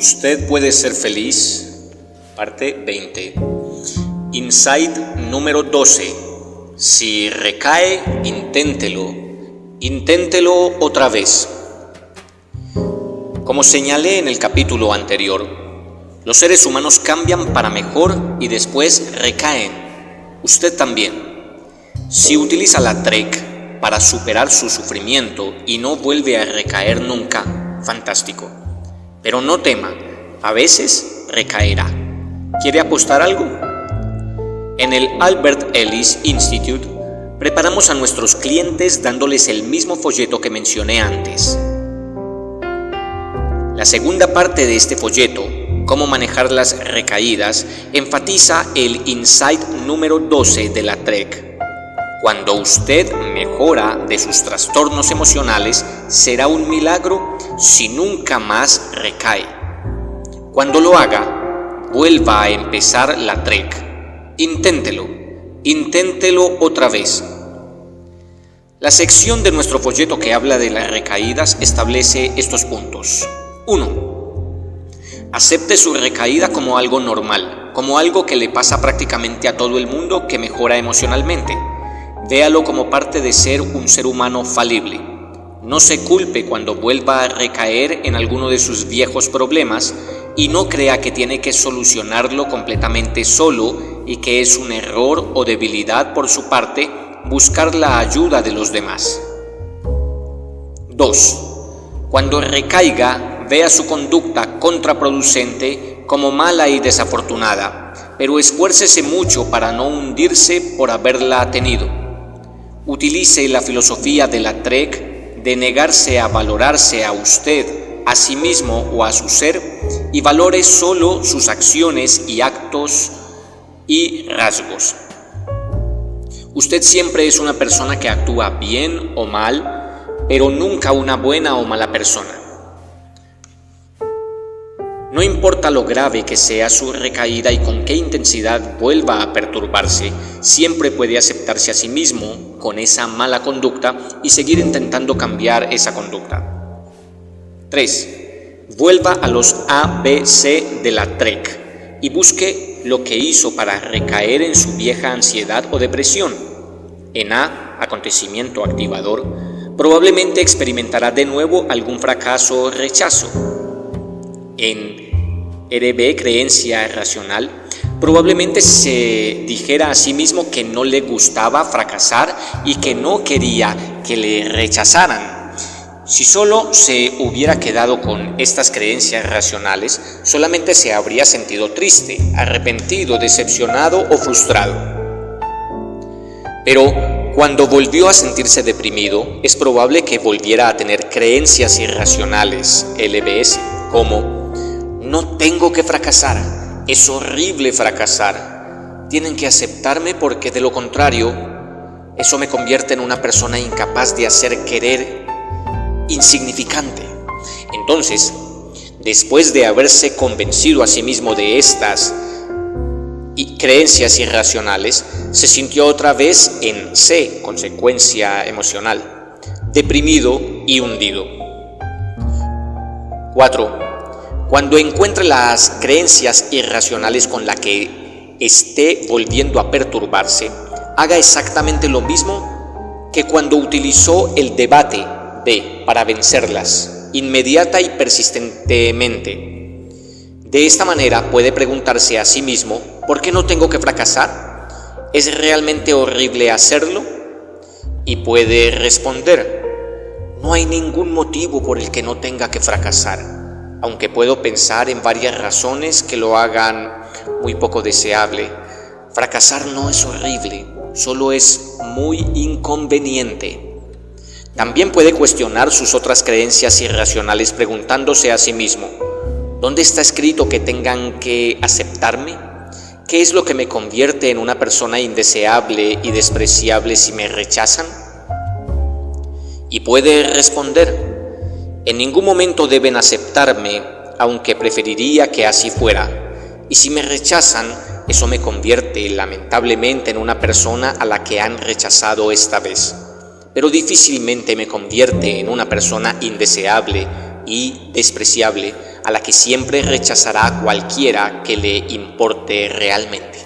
Usted puede ser feliz, parte 20. Insight número 12. Si recae, inténtelo otra vez. Como señalé en el capítulo anterior, los seres humanos cambian para mejor y después recaen. Usted también. Si utiliza la TREC para superar su sufrimiento y no vuelve a recaer nunca, fantástico. Pero no tema, a veces recaerá. ¿Quiere apostar algo? En el Albert Ellis Institute preparamos a nuestros clientes dándoles el mismo folleto que mencioné antes. La segunda parte de este folleto, cómo manejar las recaídas, enfatiza el insight número 12 de la TREC. Cuando usted mejora de sus trastornos emocionales, será un milagro si nunca más recae. Cuando lo haga, vuelva a empezar la TREC. Inténtelo otra vez. La sección de nuestro folleto que habla de las recaídas establece estos puntos. 1. Acepte su recaída como algo normal, como algo que le pasa prácticamente a todo el mundo que mejora emocionalmente. Véalo como parte de ser un ser humano falible. No se culpe cuando vuelva a recaer en alguno de sus viejos problemas y no crea que tiene que solucionarlo completamente solo y que es un error o debilidad por su parte buscar la ayuda de los demás. 2. Cuando recaiga, vea su conducta contraproducente como mala y desafortunada, pero esfuércese mucho para no hundirse por haberla tenido. Utilice la filosofía de la TREC de negarse a valorarse a usted, a sí mismo o a su ser y valore solo sus acciones y actos y rasgos. Usted siempre es una persona que actúa bien o mal, pero nunca una buena o mala persona. No importa lo grave que sea su recaída y con qué intensidad vuelva a perturbarse, siempre puede aceptarse a sí mismo con esa mala conducta y seguir intentando cambiar esa conducta. 3. Vuelva a los ABC de la TREC y busque lo que hizo para recaer en su vieja ansiedad o depresión. En A, acontecimiento activador, probablemente experimentará de nuevo algún fracaso o rechazo. En RB, creencia racional, probablemente se dijera a sí mismo que no le gustaba fracasar y que no quería que le rechazaran. Si solo se hubiera quedado con estas creencias racionales, solamente se habría sentido triste, arrepentido, decepcionado o frustrado. Pero cuando volvió a sentirse deprimido, es probable que volviera a tener creencias irracionales, LBS, como: no tengo que fracasar, es horrible fracasar, tienen que aceptarme porque de lo contrario, eso me convierte en una persona incapaz de hacer querer, insignificante. Entonces, después de haberse convencido a sí mismo de estas creencias irracionales, se sintió otra vez en C, consecuencia emocional, deprimido y hundido. 4. Cuando encuentre las creencias irracionales con las que esté volviendo a perturbarse, haga exactamente lo mismo que cuando utilizó el debate B para vencerlas, inmediata y persistentemente. De esta manera puede preguntarse a sí mismo: ¿por qué no tengo que fracasar? ¿Es realmente horrible hacerlo? Y puede responder: no hay ningún motivo por el que no tenga que fracasar. Aunque puedo pensar en varias razones que lo hagan muy poco deseable, fracasar no es horrible, solo es muy inconveniente. También puede cuestionar sus otras creencias irracionales preguntándose a sí mismo: ¿dónde está escrito que tengan que aceptarme? ¿Qué es lo que me convierte en una persona indeseable y despreciable si me rechazan? Y puede responder: en ningún momento deben aceptarme, aunque preferiría que así fuera. Y si me rechazan, eso me convierte lamentablemente en una persona a la que han rechazado esta vez. Pero difícilmente me convierte en una persona indeseable y despreciable, a la que siempre rechazará a cualquiera que le importe realmente.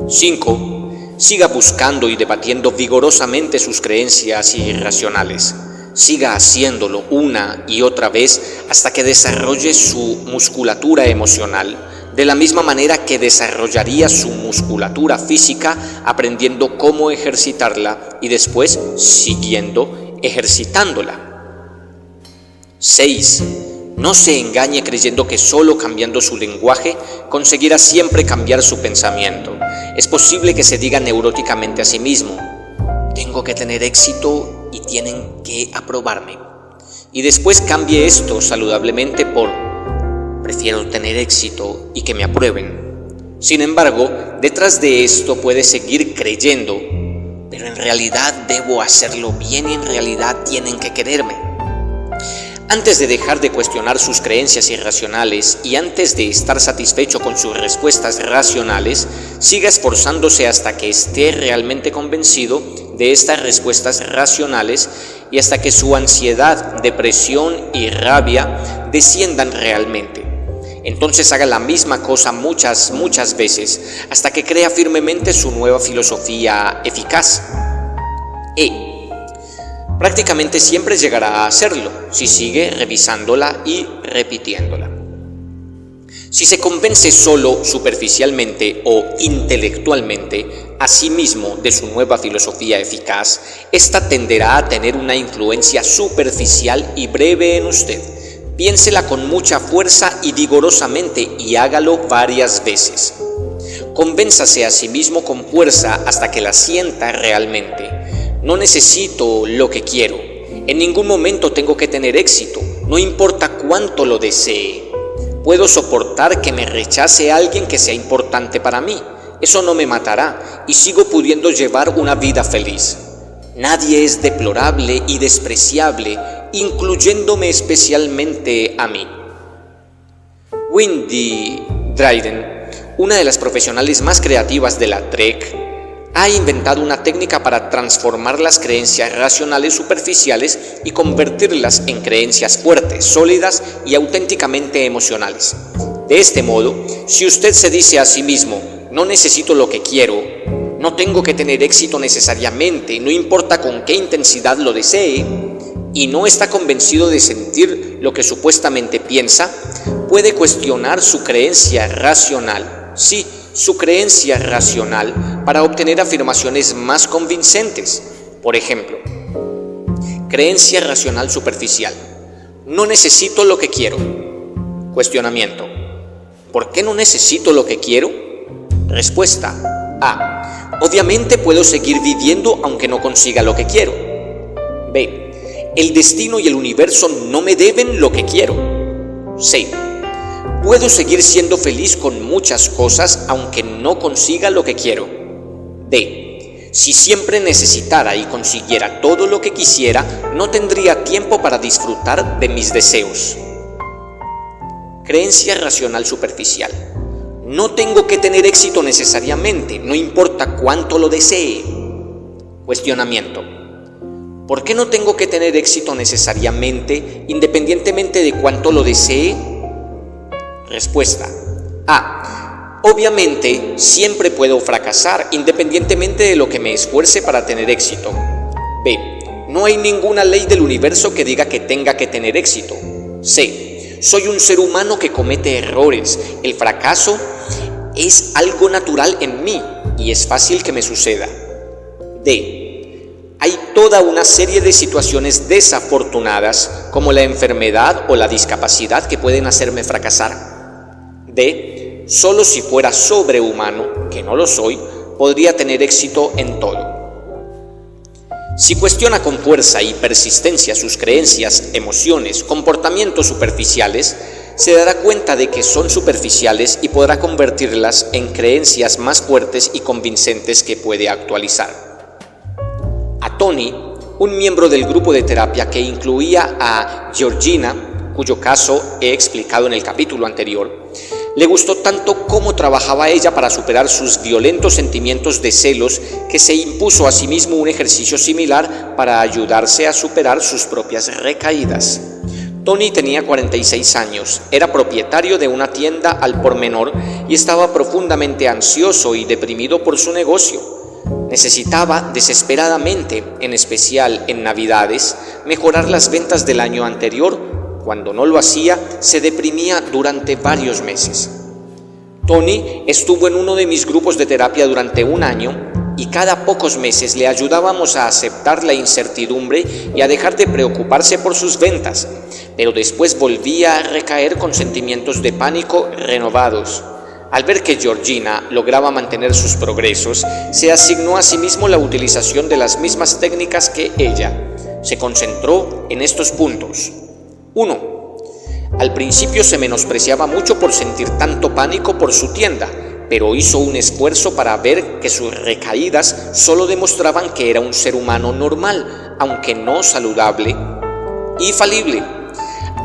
5. Siga buscando y debatiendo vigorosamente sus creencias irracionales. Siga haciéndolo una y otra vez hasta que desarrolle su musculatura emocional, de la misma manera que desarrollaría su musculatura física aprendiendo cómo ejercitarla y después siguiendo ejercitándola. 6. No se engañe creyendo que solo cambiando su lenguaje conseguirá siempre cambiar su pensamiento. Es posible que se diga neuróticamente a sí mismo: tengo que tener éxito y tienen que aprobarme. Y después cambie esto saludablemente por: prefiero tener éxito y que me aprueben. Sin embargo, detrás de esto puede seguir creyendo: pero en realidad debo hacerlo bien y en realidad tienen que quererme. Antes de dejar de cuestionar sus creencias irracionales y antes de estar satisfecho con sus respuestas racionales, siga esforzándose hasta que esté realmente convencido de estas respuestas racionales y hasta que su ansiedad, depresión y rabia desciendan realmente. Entonces haga la misma cosa muchas veces hasta que crea firmemente su nueva filosofía eficaz. Prácticamente siempre llegará a hacerlo si sigue revisándola y repitiéndola. Si se convence solo superficialmente o intelectualmente a sí mismo de su nueva filosofía eficaz, esta tenderá a tener una influencia superficial y breve en usted. Piénsela con mucha fuerza y vigorosamente y hágalo varias veces. Convénzase a sí mismo con fuerza hasta que la sienta realmente. No necesito lo que quiero. En ningún momento tengo que tener éxito, no importa cuánto lo desee. Puedo soportar que me rechace alguien que sea importante para mí. Eso no me matará y sigo pudiendo llevar una vida feliz. Nadie es deplorable y despreciable, incluyéndome especialmente a mí. Wendy Dryden, una de las profesionales más creativas de la Trek, ha inventado una técnica para transformar las creencias racionales superficiales y convertirlas en creencias fuertes, sólidas y auténticamente emocionales. De este modo, si usted se dice a sí mismo: no necesito lo que quiero, no tengo que tener éxito necesariamente, no importa con qué intensidad lo desee, y no está convencido de sentir lo que supuestamente piensa, puede cuestionar su creencia racional. Sí, su creencia racional para obtener afirmaciones más convincentes. Por ejemplo, creencia racional superficial: no necesito lo que quiero. Cuestionamiento: ¿por qué no necesito lo que quiero? Respuesta: A. Obviamente puedo seguir viviendo aunque no consiga lo que quiero. B. El destino y el universo no me deben lo que quiero. C. Puedo seguir siendo feliz con muchas cosas aunque no consiga lo que quiero. D. Si siempre necesitara y consiguiera todo lo que quisiera, no tendría tiempo para disfrutar de mis deseos. Creencia racional superficial: no tengo que tener éxito necesariamente, no importa cuánto lo desee. Cuestionamiento: ¿por qué no tengo que tener éxito necesariamente, independientemente de cuánto lo desee? Respuesta: A. Obviamente, siempre puedo fracasar, independientemente de lo que me esfuerce para tener éxito. B. No hay ninguna ley del universo que diga que tenga que tener éxito. C. Soy un ser humano que comete errores. El fracaso es algo natural en mí y es fácil que me suceda. D. Hay toda una serie de situaciones desafortunadas, como la enfermedad o la discapacidad, que pueden hacerme fracasar. D. Solo si fuera sobrehumano, que no lo soy, podría tener éxito en todo. Si cuestiona con fuerza y persistencia sus creencias, emociones, comportamientos superficiales, se dará cuenta de que son superficiales y podrá convertirlas en creencias más fuertes y convincentes que puede actualizar. A Tony, un miembro del grupo de terapia que incluía a Georgina, cuyo caso he explicado en el capítulo anterior, le gustó tanto cómo trabajaba ella para superar sus violentos sentimientos de celos que se impuso a sí mismo un ejercicio similar para ayudarse a superar sus propias recaídas. Tony tenía 46 años, era propietario de una tienda al por menor y estaba profundamente ansioso y deprimido por su negocio. Necesitaba desesperadamente, en especial en Navidades, mejorar las ventas del año anterior. Cuando no lo hacía, se deprimía durante varios meses. Tony estuvo en uno de mis grupos de terapia durante un año y cada pocos meses le ayudábamos a aceptar la incertidumbre y a dejar de preocuparse por sus ventas, pero después volvía a recaer con sentimientos de pánico renovados. Al ver que Georgina lograba mantener sus progresos, se asignó a sí mismo la utilización de las mismas técnicas que ella. Se concentró en estos puntos. 1. Al principio se menospreciaba mucho por sentir tanto pánico por su tienda, pero hizo un esfuerzo para ver que sus recaídas solo demostraban que era un ser humano normal, aunque no saludable y falible.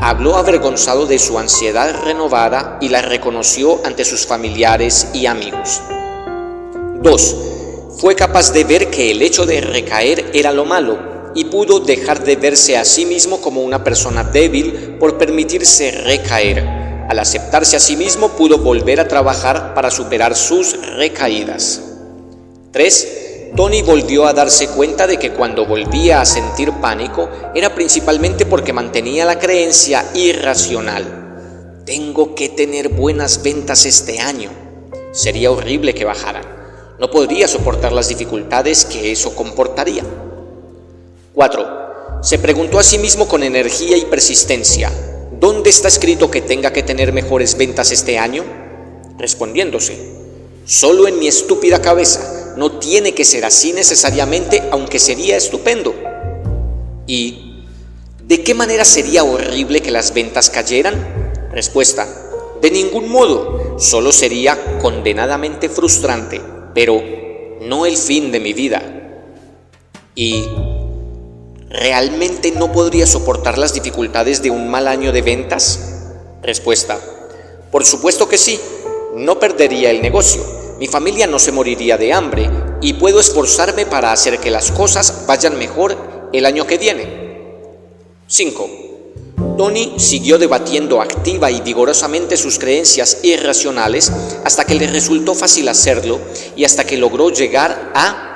Habló avergonzado de su ansiedad renovada y la reconoció ante sus familiares y amigos. 2. Fue capaz de ver que el hecho de recaer era lo malo y pudo dejar de verse a sí mismo como una persona débil por permitirse recaer. Al aceptarse a sí mismo, pudo volver a trabajar para superar sus recaídas. 3. Tony volvió a darse cuenta de que cuando volvía a sentir pánico, era principalmente porque mantenía la creencia irracional. Tengo que tener buenas ventas este año. Sería horrible que bajaran. No podría soportar las dificultades que eso comportaría. 4. Se preguntó a sí mismo con energía y persistencia: ¿dónde está escrito que tenga que tener mejores ventas este año? Respondiéndose: solo en mi estúpida cabeza, no tiene que ser así necesariamente, aunque sería estupendo. ¿Y de qué manera sería horrible que las ventas cayeran? Respuesta: de ningún modo, solo sería condenadamente frustrante, pero no el fin de mi vida. ¿Y ¿realmente no podría soportar las dificultades de un mal año de ventas? Respuesta: por supuesto que sí, no perdería el negocio, mi familia no se moriría de hambre y puedo esforzarme para hacer que las cosas vayan mejor el año que viene. 5. Tony siguió debatiendo activa y vigorosamente sus creencias irracionales hasta que le resultó fácil hacerlo y hasta que logró llegar a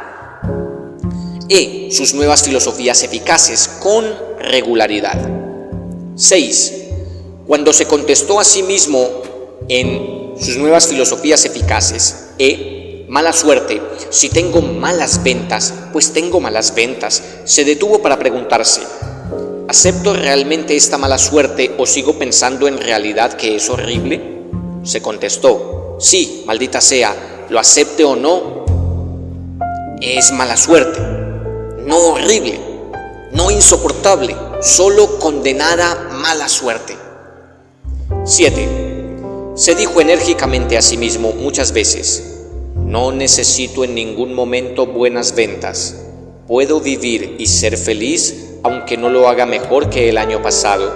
sus nuevas filosofías eficaces con regularidad. 6. Cuando se contestó a sí mismo en sus nuevas filosofías eficaces, mala suerte, si tengo malas ventas, pues tengo malas ventas, se detuvo para preguntarse: ¿acepto realmente esta mala suerte o sigo pensando en realidad que es horrible? Se contestó: sí, maldita sea, lo acepte o no, es mala suerte. No horrible, no insoportable, solo condenada mala suerte. 7. Se dijo enérgicamente a sí mismo muchas veces: no necesito en ningún momento buenas ventas. Puedo vivir y ser feliz aunque no lo haga mejor que el año pasado.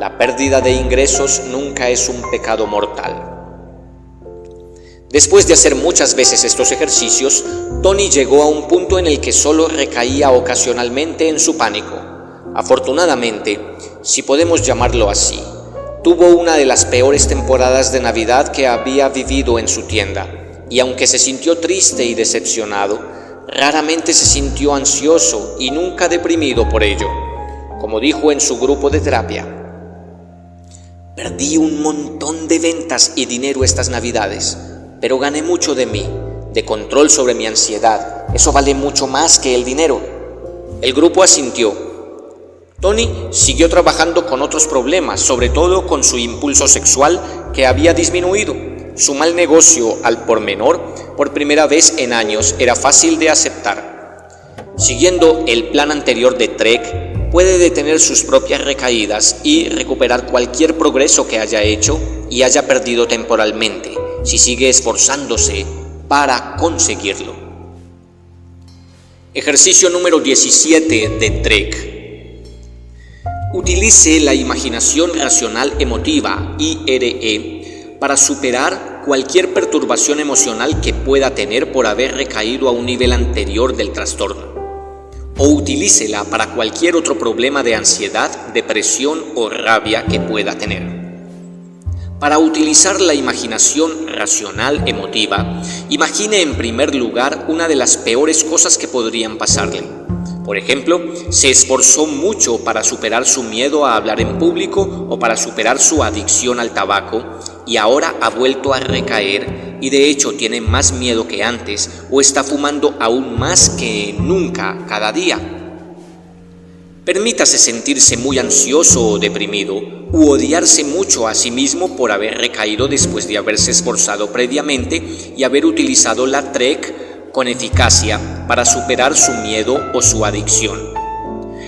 La pérdida de ingresos nunca es un pecado mortal. Después de hacer muchas veces estos ejercicios, Tony llegó a un punto en el que solo recaía ocasionalmente en su pánico. Afortunadamente, si podemos llamarlo así, tuvo una de las peores temporadas de Navidad que había vivido en su tienda, y aunque se sintió triste y decepcionado, raramente se sintió ansioso y nunca deprimido por ello. Como dijo en su grupo de terapia: perdí un montón de ventas y dinero estas Navidades, pero gané mucho de mí, de control sobre mi ansiedad. Eso vale mucho más que el dinero. El grupo asintió. Tony siguió trabajando con otros problemas, sobre todo con su impulso sexual que había disminuido. Su mal negocio al por menor, por primera vez en años, era fácil de aceptar. Siguiendo el plan anterior de Trek, puede detener sus propias recaídas y recuperar cualquier progreso que haya hecho y haya perdido temporalmente, si sigue esforzándose para conseguirlo. Ejercicio número 17 de Trek. Utilice la imaginación racional emotiva, IRE, para superar cualquier perturbación emocional que pueda tener por haber recaído a un nivel anterior del trastorno. o utilícela para cualquier otro problema de ansiedad, depresión o rabia que pueda tener. Para utilizar la imaginación racional emotiva, imagine en primer lugar una de las peores cosas que podrían pasarle. Por ejemplo, se esforzó mucho para superar su miedo a hablar en público o para superar su adicción al tabaco y ahora ha vuelto a recaer y de hecho tiene más miedo que antes o está fumando aún más que nunca cada día. Permítase sentirse muy ansioso o deprimido u odiarse mucho a sí mismo por haber recaído después de haberse esforzado previamente y haber utilizado la TREC con eficacia para superar su miedo o su adicción.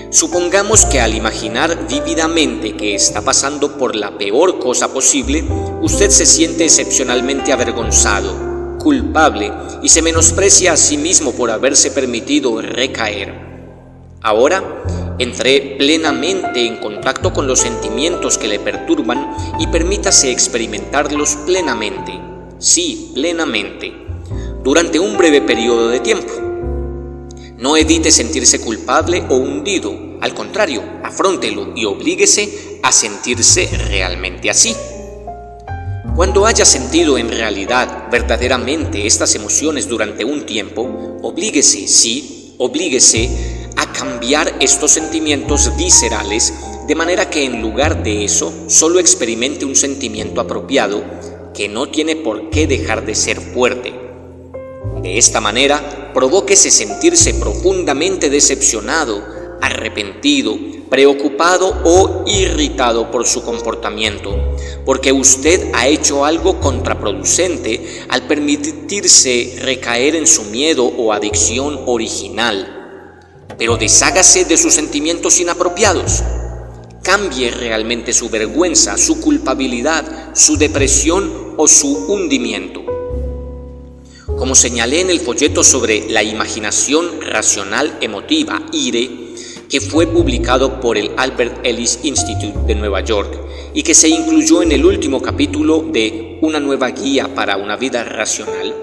Supongamos que al imaginar vívidamente que está pasando por la peor cosa posible, usted se siente excepcionalmente avergonzado, culpable y se menosprecia a sí mismo por haberse permitido recaer. Ahora, entre plenamente en contacto con los sentimientos que le perturban y permítase experimentarlos plenamente, sí, plenamente, durante un breve periodo de tiempo. No evite sentirse culpable o hundido, al contrario, afróntelo y oblíguese a sentirse realmente así. Cuando haya sentido en realidad, verdaderamente estas emociones durante un tiempo, oblíguese, sí, oblíguese a cambiar estos sentimientos viscerales de manera que en lugar de eso solo experimente un sentimiento apropiado que no tiene por qué dejar de ser fuerte. De esta manera, provóquese sentirse profundamente decepcionado, arrepentido, preocupado o irritado por su comportamiento, porque usted ha hecho algo contraproducente al permitirse recaer en su miedo o adicción original. Pero deshágase de sus sentimientos inapropiados. Cambie realmente su vergüenza, su culpabilidad, su depresión o su hundimiento. Como señalé en el folleto sobre la imaginación racional emotiva, IRE, que fue publicado por el Albert Ellis Institute de Nueva York y que se incluyó en el último capítulo de Una nueva guía para una vida racional,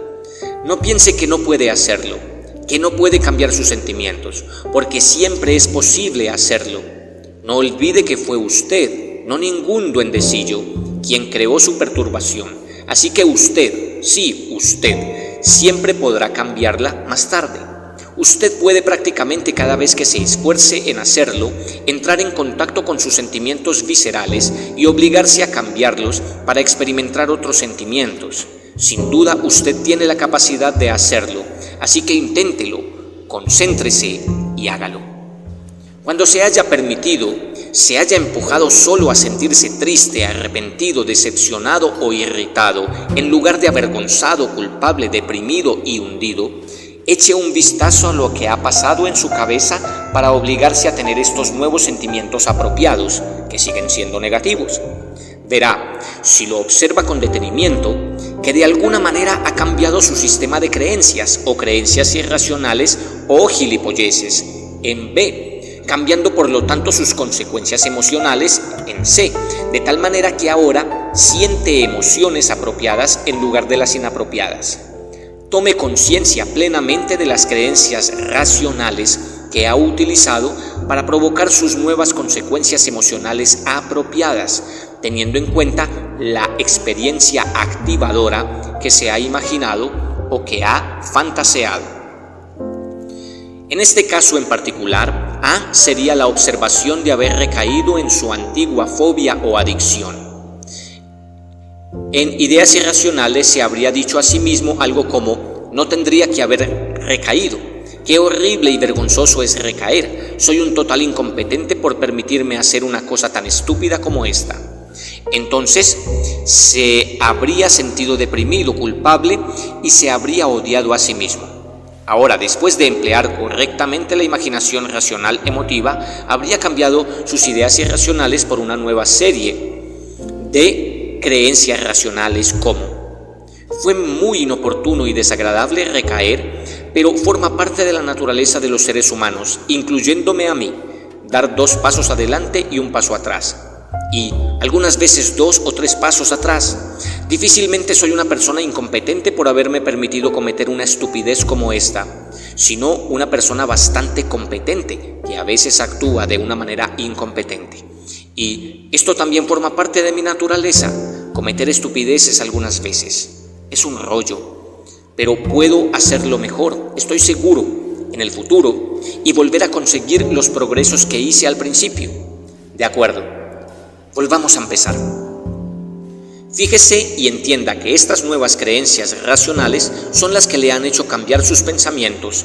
no piense que no puede hacerlo, que no puede cambiar sus sentimientos, porque siempre es posible hacerlo. No olvide que fue usted, no ningún duendecillo, quien creó su perturbación, así que usted, sí, usted, siempre podrá cambiarla más tarde. Usted puede prácticamente cada vez que se esfuerce en hacerlo, entrar en contacto con sus sentimientos viscerales y obligarse a cambiarlos para experimentar otros sentimientos. Sin duda usted tiene la capacidad de hacerlo, así que inténtelo, concéntrese y hágalo. Cuando se haya permitido, se haya empujado solo a sentirse triste, arrepentido, decepcionado o irritado, en lugar de avergonzado, culpable, deprimido y hundido, eche un vistazo a lo que ha pasado en su cabeza para obligarse a tener estos nuevos sentimientos apropiados, que siguen siendo negativos. Verá, si lo observa con detenimiento, que de alguna manera ha cambiado su sistema de creencias o creencias irracionales o gilipolleces en B, cambiando por lo tanto sus consecuencias emocionales en C, de tal manera que ahora siente emociones apropiadas en lugar de las inapropiadas. Tome conciencia plenamente de las creencias racionales que ha utilizado para provocar sus nuevas consecuencias emocionales apropiadas, teniendo en cuenta la experiencia activadora que se ha imaginado o que ha fantaseado. En este caso en particular, A sería la observación de haber recaído en su antigua fobia o adicción. En ideas irracionales se habría dicho a sí mismo algo como: no tendría que haber recaído, qué horrible y vergonzoso es recaer, soy un total incompetente por permitirme hacer una cosa tan estúpida como esta. Entonces se habría sentido deprimido, culpable y se habría odiado a sí mismo. Ahora, después de emplear correctamente la imaginación racional emotiva, habría cambiado sus ideas irracionales por una nueva serie de creencias racionales como: fue muy inoportuno y desagradable recaer, pero forma parte de la naturaleza de los seres humanos, incluyéndome a mí, dar 2 pasos adelante y 1 paso atrás, y algunas veces 2 o 3 pasos atrás. Difícilmente soy una persona incompetente por haberme permitido cometer una estupidez como esta, sino una persona bastante competente que a veces actúa de una manera incompetente. Y esto también forma parte de mi naturaleza, cometer estupideces algunas veces. Es un rollo, pero puedo hacerlo mejor, estoy seguro, en el futuro, y volver a conseguir los progresos que hice al principio. De acuerdo, volvamos a empezar. Fíjese y entienda que estas nuevas creencias racionales son las que le han hecho cambiar sus pensamientos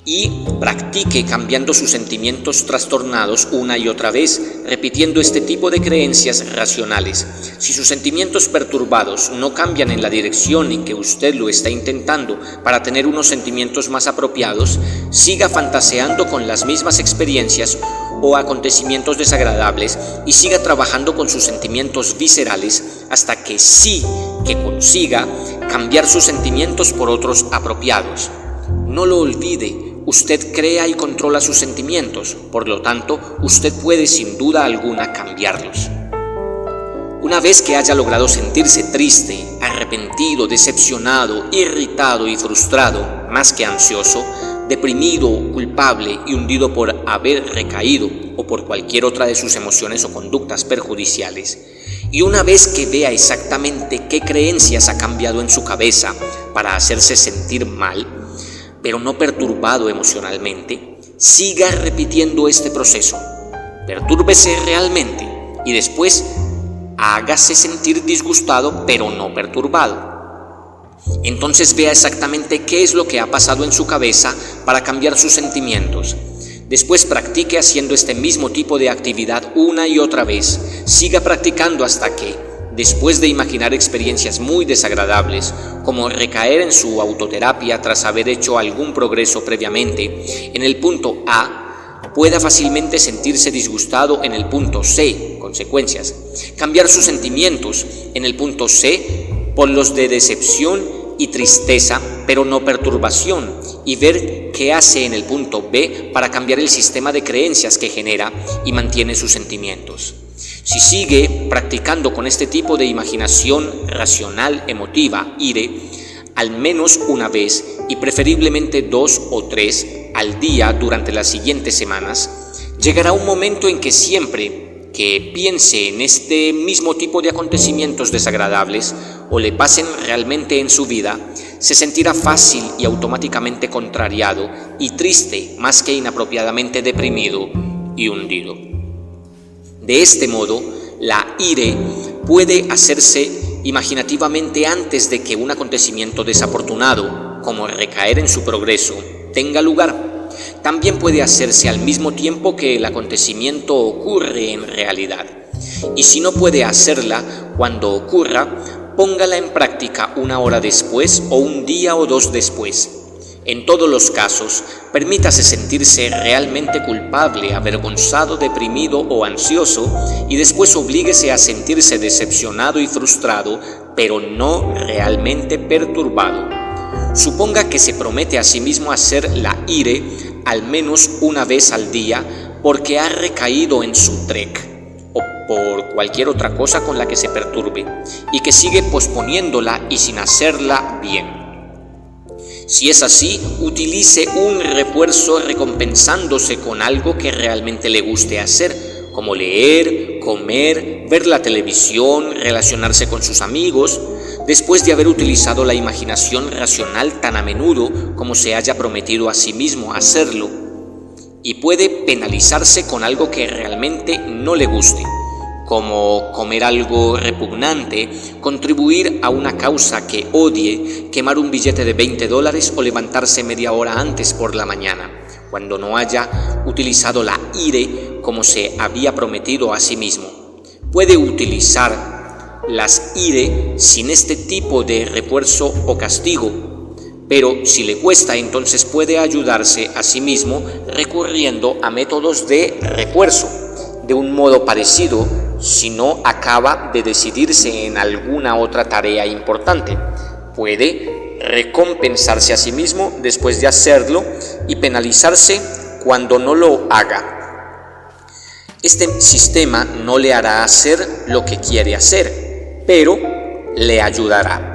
y practique cambiando sus sentimientos trastornados una y otra vez, repitiendo este tipo de creencias racionales. Si sus sentimientos perturbados no cambian en la dirección en que usted lo está intentando para tener unos sentimientos más apropiados, siga fantaseando con las mismas experiencias o acontecimientos desagradables y siga trabajando con sus sentimientos viscerales hasta que consiga cambiar sus sentimientos por otros apropiados. No lo olvide, usted crea y controla sus sentimientos, por lo tanto, usted puede sin duda alguna cambiarlos. Una vez que haya logrado sentirse triste, arrepentido, decepcionado, irritado y frustrado, más que ansioso, deprimido, culpable y hundido por haber recaído o por cualquier otra de sus emociones o conductas perjudiciales, y una vez que vea exactamente qué creencias ha cambiado en su cabeza para hacerse sentir mal, pero no perturbado emocionalmente, siga repitiendo este proceso. Pertúrbese realmente y después hágase sentir disgustado pero no perturbado. Entonces vea exactamente qué es lo que ha pasado en su cabeza para cambiar sus sentimientos. Después practique haciendo este mismo tipo de actividad una y otra vez. Siga practicando hasta que, después de imaginar experiencias muy desagradables, como recaer en su autoterapia tras haber hecho algún progreso previamente, en el punto A, pueda fácilmente sentirse disgustado en el punto C, consecuencias. Cambiar sus sentimientos en el punto C por los de decepción y tristeza, pero no perturbación, y ver qué hace en el punto B para cambiar el sistema de creencias que genera y mantiene sus sentimientos. Si sigue practicando con este tipo de imaginación racional emotiva, IRE, al menos una vez y preferiblemente 2 o 3 al día durante las siguientes semanas, llegará un momento en que siempre que piense en este mismo tipo de acontecimientos desagradables o le pasen realmente en su vida, se sentirá fácil y automáticamente contrariado y triste más que inapropiadamente deprimido y hundido. De este modo, la IRE puede hacerse imaginativamente antes de que un acontecimiento desafortunado, como recaer en su progreso, tenga lugar. También puede hacerse al mismo tiempo que el acontecimiento ocurre en realidad. Y si no puede hacerla cuando ocurra, póngala en práctica una hora después o un día o 2 después. En todos los casos, permítase sentirse realmente culpable, avergonzado, deprimido o ansioso y después oblíguese a sentirse decepcionado y frustrado, pero no realmente perturbado. Suponga que se promete a sí mismo hacer la IRE al menos una vez al día porque ha recaído en su trek o por cualquier otra cosa con la que se perturbe y que sigue posponiéndola y sin hacerla bien. Si es así, utilice un refuerzo recompensándose con algo que realmente le guste hacer, como leer, comer, ver la televisión, relacionarse con sus amigos, después de haber utilizado la imaginación racional tan a menudo como se haya prometido a sí mismo hacerlo. Y puede penalizarse con algo que realmente no le guste, como comer algo repugnante, contribuir a una causa que odie, quemar un billete de $20 o levantarse media hora antes por la mañana, cuando no haya utilizado la IRE como se había prometido a sí mismo. Puede utilizar las IRE sin este tipo de refuerzo o castigo, pero si le cuesta, entonces puede ayudarse a sí mismo recurriendo a métodos de refuerzo, de un modo parecido si no acaba de decidirse en alguna otra tarea importante. Puede recompensarse a sí mismo después de hacerlo y penalizarse cuando no lo haga. Este sistema no le hará hacer lo que quiere hacer, pero le ayudará.